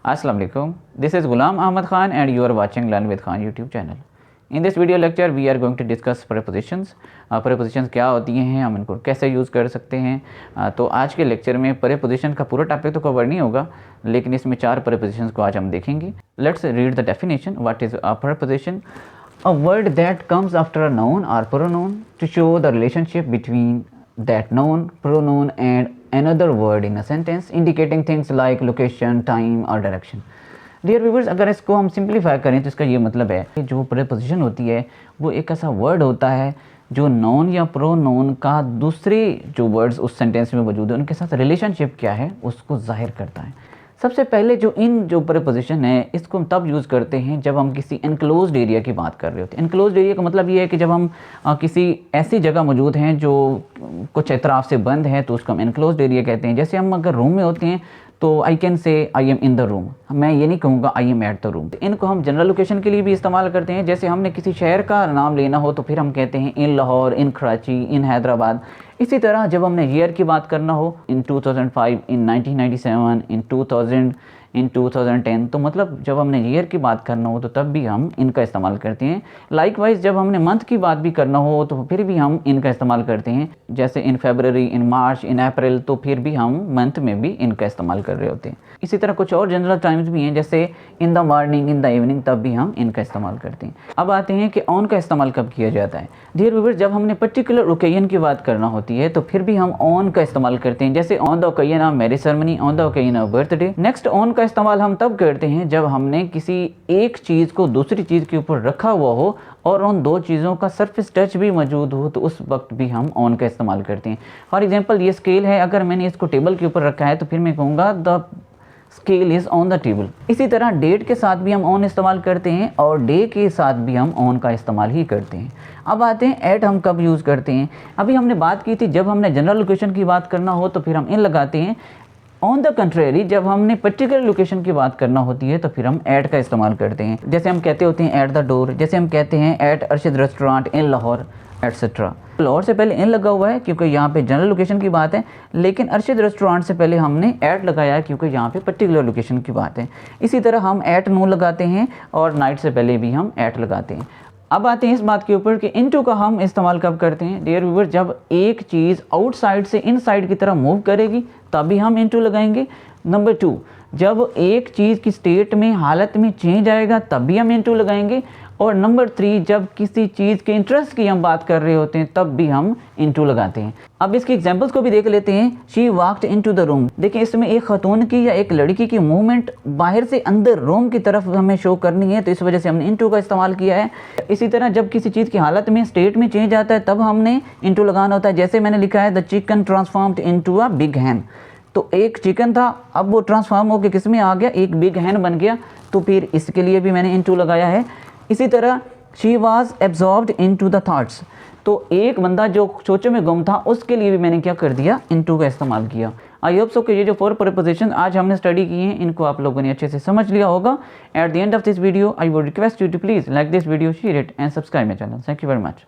Assalamu alaikum. This is Ghulam Ahmad Khan and you are watching Learn with Khan YouTube channel. In this video lecture we are going to discuss prepositions. prepositions क्या होती हैं, हम इनको कैसे use कर सकते हैं। तो आज के लेक्चर में preposition का पूरा टॉपिक तो कवर नहीं होगा, लेकिन इसमें 4 prepositions को आज हम देखेंगे। Let's read the definition. What is a preposition? A word that comes after a noun or pronoun to show the relationship between that noun, pronoun and another word in a sentence, indicating things like location, time or direction. Dear viewers, अगर इसको हम simplify करें तो इसका ये मतलब है कि जो प्रीपोजिशन होती है वो एक ऐसा वर्ड होता है जो नॉन या प्रोनाउन का दूसरे जो वर्ड्स उस सेंटेंस में मौजूद है उनके साथ रिलेशनशिप क्या है उसको जाहिर करता है। सबसे पहले जो प्रीपोजिशन है इसको हम तब यूज़ करते हैं जब हम किसी एनक्लोज्ड एरिया की बात कर रहे होते हैं। एनक्लोज्ड एरिया का मतलब ये है कि जब हम किसी ऐसी जगह मौजूद हैं जो कुछ एतराफ़ से बंद है तो उसको हम एनक्लोज्ड एरिया कहते हैं। जैसे हम अगर रूम में होते हैं तो I can say I am in the room, मैं ये नहीं कहूँगा I am at the room. इनको हम जनरल लोकेशन के लिए भी इस्तेमाल करते हैं। जैसे हमने किसी शहर का नाम लेना हो तो फिर हम कहते हैं इन लाहौर, इन कराची, इन हैदराबाद। इसी तरह जब हमने ईयर की बात करना हो इन 2005, इन 1997, इन 2000, इन 2010, तो मतलब जब हमने ईयर की बात करना हो तो तब भी हम इनका इस्तेमाल करते हैं। लाइकवाइज जब हमने मंथ की बात भी करना हो तो फिर भी हम इनका इस्तेमाल करते हैं। जैसे इन फरवरी, इन मार्च, इन अप्रैल, तो फिर भी हम मंथ में भी इनका इस्तेमाल कर रहे होते हैं। इसी तरह कुछ और जनरल टाइम्स भी हैं, जैसे in the morning, in the evening, तब भी हम इनका इस्तेमाल करते हैं। अब आते हैं कि ऑन का इस्तेमाल कब किया जाता है। डियर व्यूअर्स, जब हमने पर्टिकुलर ओकेजन की बात करना होती है तो फिर भी हम ऑन का इस्तेमाल करते हैं। जैसे on the occasion of marriage ceremony, on the occasion of birthday. Next, on का इस्तेमाल हम तब करते हैं जब हमने किसी एक चीज़ को दूसरी चीज़ के ऊपर रखा हुआ हो और उन दो चीज़ों का सरफेस टच भी मौजूद हो, तो उस वक्त भी हम ऑन का इस्तेमाल करते हैं। फॉर एग्जांपल, ये स्केल है, अगर मैंने इसको टेबल के ऊपर रखा है तो फिर मैं कहूँगा the scale is on the table. इसी तरह डेट के साथ भी हम ऑन इस्तेमाल करते हैं और डे के साथ भी हम ऑन का इस्तेमाल ही करते हैं। अब आते हैं एट हम कब यूज़ करते हैं। अभी हमने बात की थी जब हमने जनरल लोकेशन की बात करना हो तो फिर हम इन लगाते हैं। ऑन द कंट्रेरी, जब हमने पर्टिकुलर लोकेशन की बात करना होती है तो फिर हम एट का इस्तेमाल करते हैं। जैसे हम कहते होते हैं एट द डोर, जैसे हम कहते हैं at Arshad restaurant in Lahore etcetera. Lahore से पहले इन लगा हुआ है क्योंकि यहाँ पे जनरल लोकेशन की बात है, लेकिन अरशद रेस्टोरेंट से पहले हमने एट लगाया है क्योंकि यहाँ पे पर्टिकुलर लोकेशन की बात है। इसी तरह हम एट नून लगाते हैं और नाइट से पहले भी हम एट लगाते हैं। अब आते हैं इस बात के ऊपर कि इनटू का हम इस्तेमाल कब करते हैं। डियर व्यूअर, जब एक चीज़ आउटसाइड से इनसाइड की तरफ मूव करेगी तभी हम इनटू लगाएंगे। नंबर 2, जब एक चीज़ की स्टेट में, हालत में चेंज आएगा तब भी हम इनटू लगाएंगे। और नंबर 3, जब किसी चीज़ के इंटरेस्ट की हम बात कर रहे होते हैं तब भी हम इनटू लगाते हैं। अब इसके एग्जांपल्स को भी देख लेते हैं। She walked into the room. देखिए, इसमें एक खतून की या एक लड़की की मूवमेंट बाहर से अंदर रूम की तरफ हमें शो करनी है, तो इस वजह से हमने इनटू का इस्तेमाल किया है। इसी तरह जब किसी चीज़ की हालत में, स्टेट में चेंज आता है तब हमने इनटू लगाना होता है। जैसे मैंने लिखा है the chicken transformed into a big hen, तो एक चिकन था, अब वो ट्रांसफॉर्म होकर किस में आ गया, एक बिग हैन बन गया, तो फिर इसके लिए भी मैंने इनटू लगाया है। इसी तरह she was absorbed into the thoughts, तो एक बंदा जो सोचों में गुम था उसके लिए भी मैंने क्या कर दिया, इनटू का इस्तेमाल किया। आई होप सो कि ये जो 4 प्रीपोजिशन आज हमने स्टडी किए हैं इनको आप लोगों ने अच्छे से समझ लिया होगा। At the end of this video I would request you to please like this video, share it and subscribe my channel. Thank you very much.